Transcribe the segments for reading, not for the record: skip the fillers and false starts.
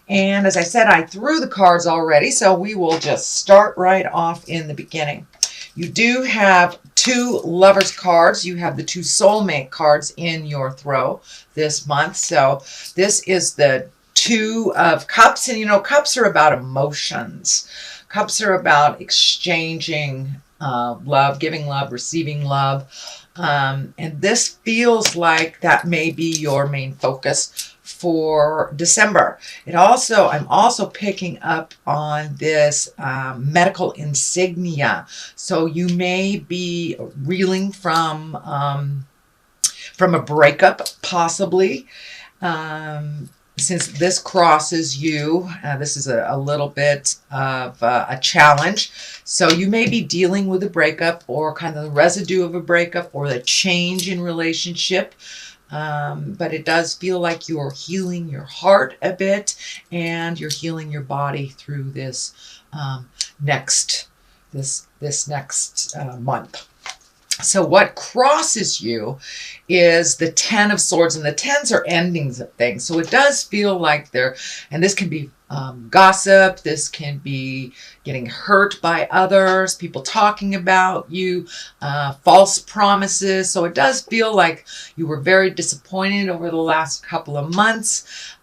And as I said, I threw the cards already, so we will just start right off in the beginning. You do have two lovers cards. You have the two soulmate cards in your throw this month. So this is the Two of Cups. And you know, cups are about emotions. Cups are about exchanging love, giving love, receiving love. And this feels like that may be your main focus for December. I'm also picking up on this medical insignia. So you may be reeling from a breakup, possibly. Since this crosses you, this is a little bit of a challenge. So you may be dealing with a breakup or kind of the residue of a breakup or the change in relationship. But it does feel like you're healing your heart a bit and you're healing your body through this next month. So what crosses you is the Ten of Swords, and the tens are endings of things. So it does feel like and this can be gossip, this can be getting hurt by others, people talking about you, false promises. So it does feel like you were very disappointed over the last couple of months.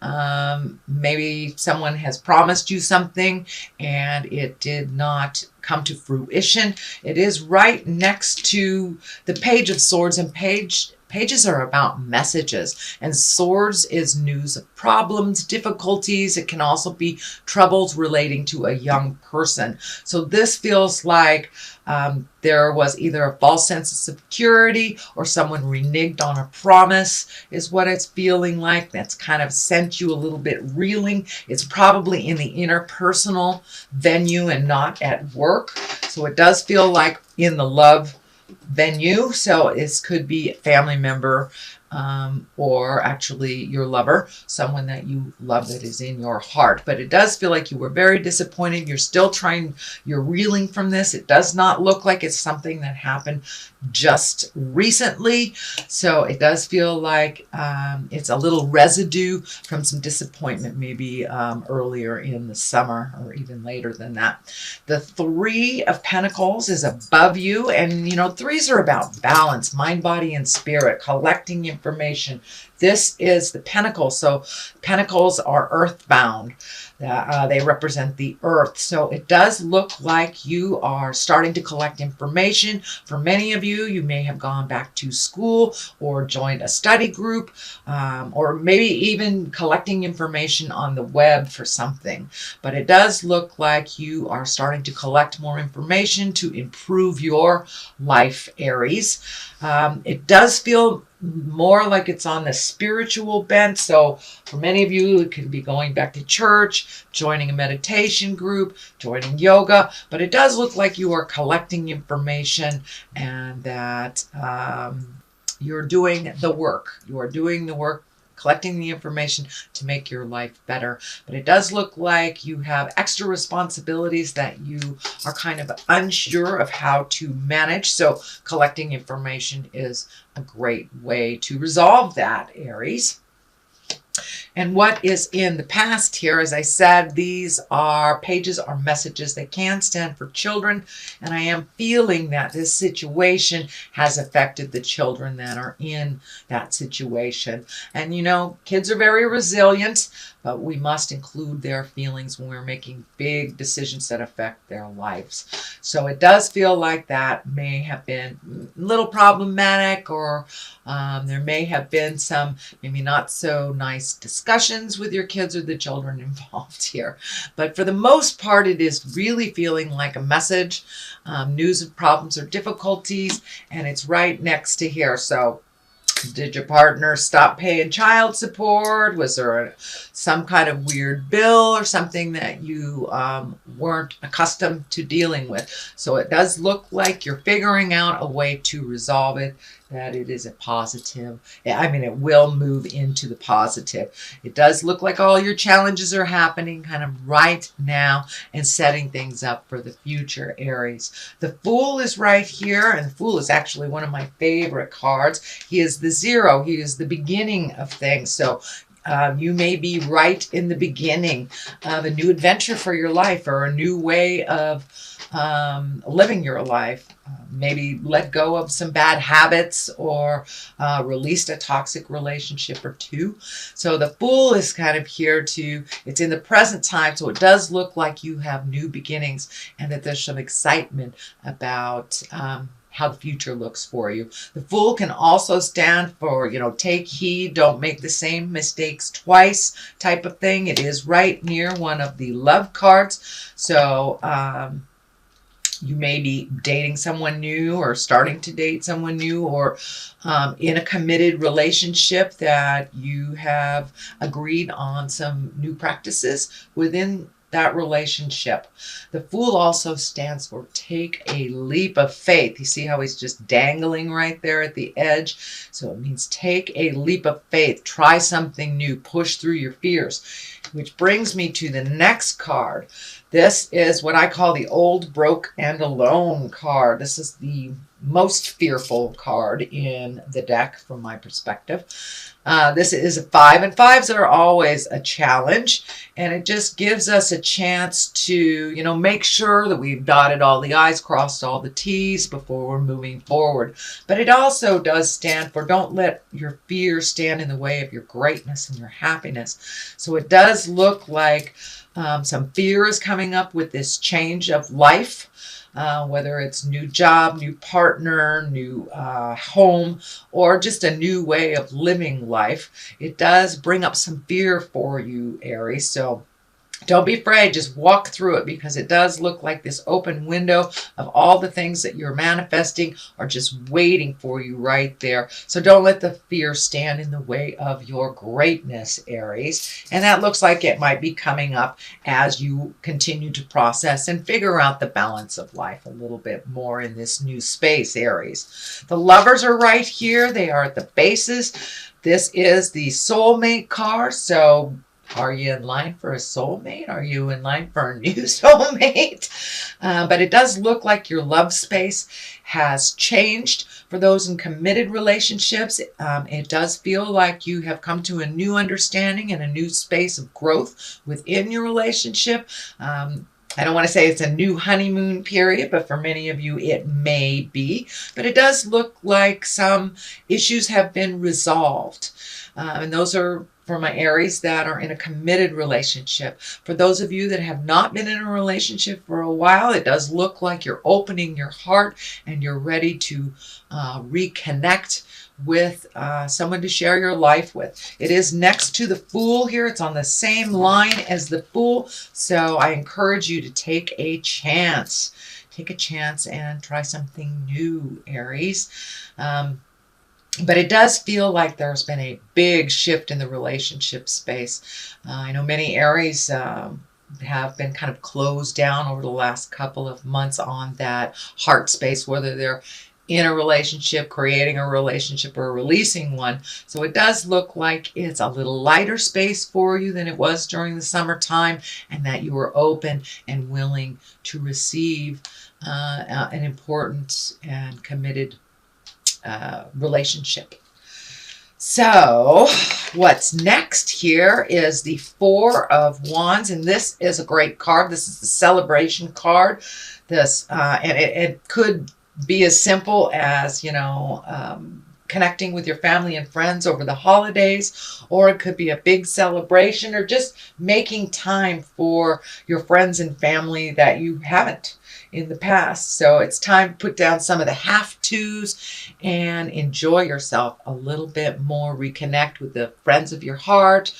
Maybe someone has promised you something and it did not come to fruition. It is right next to the Page of Swords, and pages are about messages, and swords is news of problems, difficulties. It can also be troubles relating to a young person. So this feels like there was either a false sense of security or someone reneged on a promise is what it's feeling like. That's kind of sent you a little bit reeling. It's probably in the interpersonal venue and not at work. So it does feel like in the love venue. So this could be a family member or actually your lover, someone that you love that is in your heart. But it does feel like you were very disappointed. You're reeling from this. It does not look like it's something that happened just recently. So it does feel like it's a little residue from some disappointment, maybe earlier in the summer or even later than that. The Three of Pentacles is above you. And, you know, threes are about balance, mind, body, and spirit, collecting information. This is the Pentacle. So Pentacles are earthbound. They represent the earth. So it does look like you are starting to collect information. For many of you, you may have gone back to school or joined a study group, or maybe even collecting information on the web for something. But it does look like you are starting to collect more information to improve your life, Aries. It does feel more like it's on the spiritual bent. So for many of you, it could be going back to church, joining a meditation group, joining yoga. But it does look like you are collecting information and that you're doing the work. You are doing the work, collecting the information to make your life better. But it does look like you have extra responsibilities that you are kind of unsure of how to manage. So collecting information is a great way to resolve that, Aries. And what is in the past here, as I said, these are pages or messages. They can stand for children. And I am feeling that this situation has affected the children that are in that situation. And you know, kids are very resilient, but we must include their feelings when we're making big decisions that affect their lives. So it does feel like that may have been a little problematic, or there may have been some maybe not so nice discussions with your kids or the children involved here. But for the most part, it is really feeling like a message, news of problems or difficulties, and it's right next to here. So did your partner stop paying child support? Was there some kind of weird bill or something that you weren't accustomed to dealing with? So it does look like you're figuring out a way to resolve it, that it is a positive. I mean, it will move into the positive. It does look like all your challenges are happening kind of right now and setting things up for the future, Aries. The Fool is right here, and the Fool is actually one of my favorite cards. He is the zero. He is the beginning of things. So You may be right in the beginning of a new adventure for your life, or a new way of living your life. Maybe let go of some bad habits, or released a toxic relationship or two. So the Fool is kind of here to, it's in the present time, so it does look like you have new beginnings, and that there's some excitement about how the future looks for you. The Fool can also stand for, take heed, don't make the same mistakes twice type of thing. It is right near one of the love cards. So you may be dating someone new, or starting to date someone new, or in a committed relationship that you have agreed on some new practices within that relationship. The Fool also stands for take a leap of faith. You see how he's just dangling right there at the edge? So it means take a leap of faith. Try something new. Push through your fears. Which brings me to the next card. This is what I call the Old, Broke, and Alone card. This is the most fearful card in the deck from my perspective. This is a 5, and 5s are always a challenge, and it just gives us a chance to, make sure that we've dotted all the I's, crossed all the T's before we're moving forward. But it also does stand for don't let your fear stand in the way of your greatness and your happiness. So it does look like some fear is coming up with this change of life. Whether it's new job, new partner, new home, or just a new way of living life. It does bring up some fear for you, Aries. So don't be afraid. Just walk through it, because it does look like this open window of all the things that you're manifesting are just waiting for you right there. So don't let the fear stand in the way of your greatness, Aries. And that looks like it might be coming up as you continue to process and figure out the balance of life a little bit more in this new space, Aries. The Lovers are right here. They are at the bases. This is the soulmate card. So are you in line for a soulmate? Are you in line for a new soulmate? But it does look like your love space has changed. For those in committed relationships, it does feel like you have come to a new understanding and a new space of growth within your relationship. I don't want to say it's a new honeymoon period, but for many of you it may be. But it does look like some issues have been resolved. And those are for my Aries that are in a committed relationship. For those of you that have not been in a relationship for a while, it does look like you're opening your heart and you're ready to reconnect with someone to share your life with. It is next to the Fool here. It's on the same line as the Fool. So I encourage you to take a chance. Take a chance and try something new, Aries. But it does feel like there's been a big shift in the relationship space. I know many Aries have been kind of closed down over the last couple of months on that heart space, whether they're in a relationship, creating a relationship, or releasing one. So it does look like it's a little lighter space for you than it was during the summertime, and that you were open and willing to receive an important and committed relationship. So what's next here is the Four of Wands, and this is a great card. This is the celebration card. This and it could be as simple as connecting with your family and friends over the holidays, or it could be a big celebration, or just making time for your friends and family that you haven't in the past. So it's time to put down some of the have-tos and enjoy yourself a little bit more. Reconnect with the friends of your heart,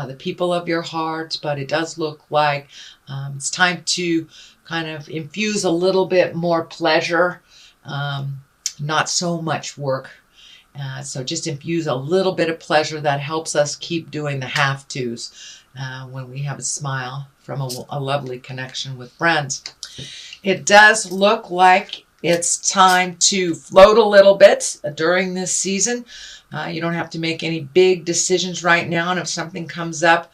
the people of your heart. But it does look like it's time to kind of infuse a little bit more pleasure, not so much work. So just infuse a little bit of pleasure that helps us keep doing the have-tos when we have a smile from a lovely connection with friends. It does look like it's time to float a little bit during this season. You don't have to make any big decisions right now. And if something comes up,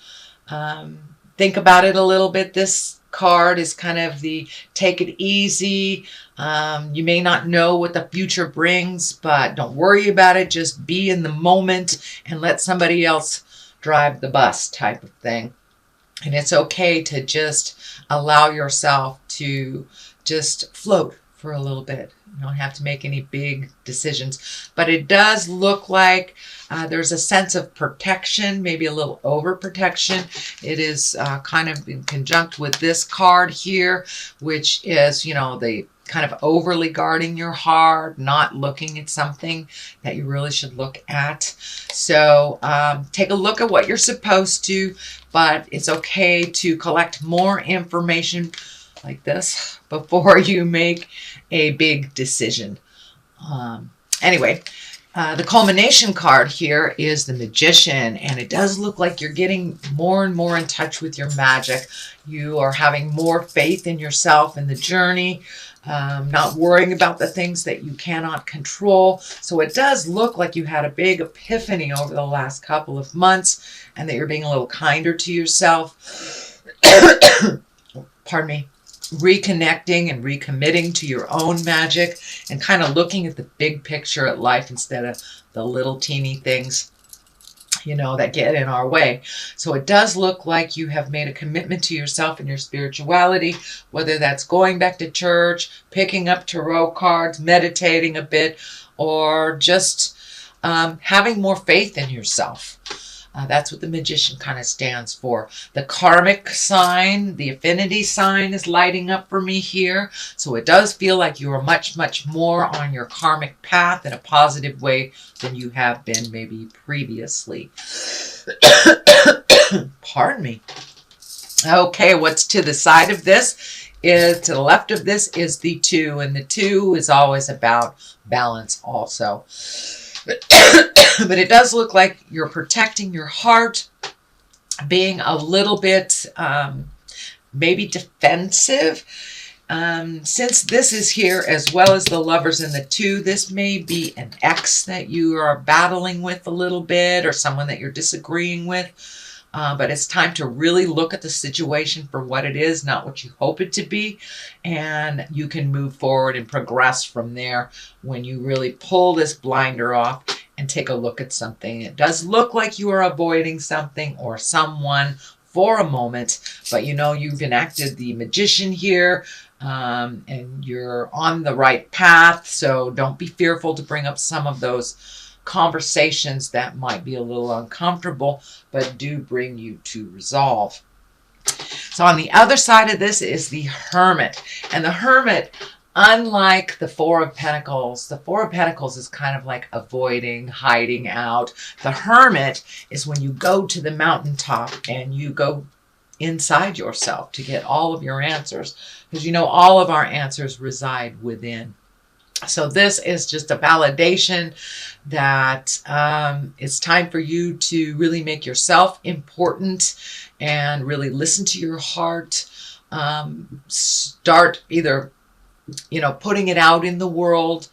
think about it a little bit. This card is kind of the take it easy. You may not know what the future brings, but don't worry about it. Just be in the moment and let somebody else drive the bus type of thing. And it's okay to just allow yourself to just float for a little bit. You don't have to make any big decisions. But it does look like there's a sense of protection, maybe a little overprotection. It is kind of in conjunct with this card here, which is, you know, the kind of overly guarding your heart, not looking at something that you really should look at. So take a look at what you're supposed to, but it's okay to collect more information like this before you make a big decision. Anyway, the culmination card here is the Magician, and it does look like you're getting more and more in touch with your magic. You are having more faith in yourself and the journey, not worrying about the things that you cannot control. So it does look like you had a big epiphany over the last couple of months, and that you're being a little kinder to yourself. Pardon me. Reconnecting and recommitting to your own magic and kind of looking at the big picture at life instead of the little teeny things, you know, that get in our way. So it does look like you have made a commitment to yourself and your spirituality, whether that's going back to church, picking up tarot cards, meditating a bit, or just having more faith in yourself. That's what the Magician kind of stands for. The karmic sign, the affinity sign is lighting up for me here. So it does feel like you are much, much more on your karmic path in a positive way than you have been maybe previously. Pardon me. Okay, what's to the side of this is, to the left of this is the 2, and the 2 is always about balance also. But it does look like you're protecting your heart, being a little bit maybe defensive. Since this is here as well as the Lovers and the 2, this may be an ex that you are battling with a little bit, or someone that you're disagreeing with. But it's time to really look at the situation for what it is, not what you hope it to be. And you can move forward and progress from there when you really pull this blinder off and take a look at something. It does look like you are avoiding something or someone for a moment, but you know you've enacted the Magician here, and you're on the right path. So don't be fearful to bring up some of those conversations that might be a little uncomfortable, but do bring you to resolve. So on the other side of this is the Hermit. And the Hermit, unlike the Four of Pentacles, the Four of Pentacles is kind of like avoiding, hiding out. The Hermit is when you go to the mountaintop and you go inside yourself to get all of your answers, because you know all of our answers reside within. So this is just a validation that it's time for you to really make yourself important and really listen to your heart. Start either, you know, putting it out in the world,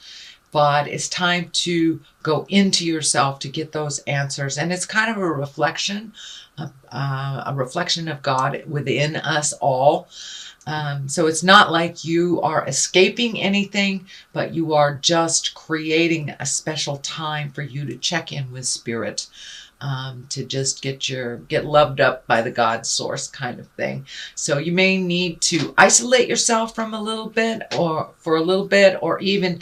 but it's time to go into yourself to get those answers. And it's kind of a reflection of God within us all. So it's not like you are escaping anything, but you are just creating a special time for you to check in with Spirit, to just get loved up by the God source kind of thing. So you may need to isolate yourself from a little bit, or for a little bit, or even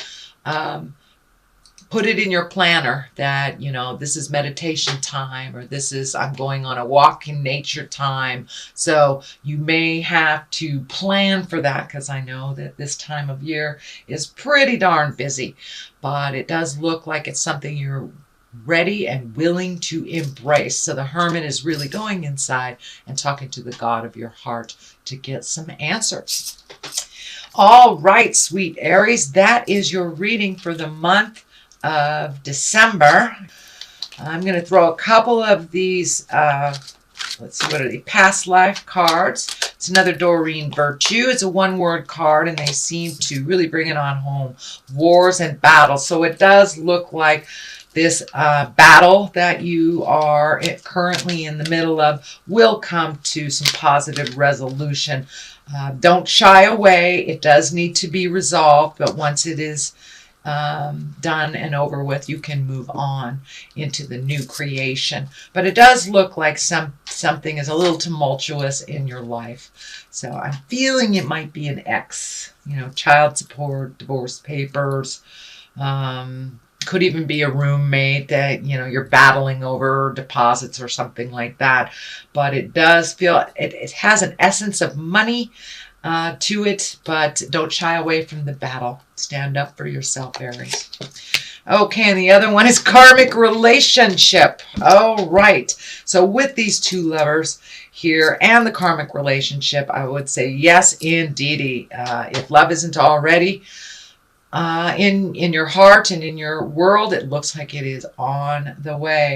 put it in your planner that, you know, this is meditation time, or this is I'm going on a walk in nature time. So you may have to plan for that, because I know that this time of year is pretty darn busy, but it does look like it's something you're ready and willing to embrace. So the Hermit is really going inside and talking to the God of your heart to get some answers. All right, sweet Aries, that is your reading for the month of December. I'm going to throw a couple of these, let's see, what are they? Past life cards. It's another Doreen Virtue. It's a one-word card, and they seem to really bring it on home. Wars and battles. So it does look like this battle that you are currently in the middle of will come to some positive resolution. Don't shy away. It does need to be resolved, but once it is done and over with, you can move on into the new creation. But it does look like something is a little tumultuous in your life. So I'm feeling it might be an ex, child support, divorce papers. Could even be a roommate that you're battling over deposits or something like that. But it does feel it has an essence of money to it, but don't shy away from the battle. Stand up for yourself, Aries. Okay, and the other one is karmic relationship. All right. So with these two lovers here and the karmic relationship, I would say yes, indeedy. If love isn't already in your heart and in your world, it looks like it is on the way.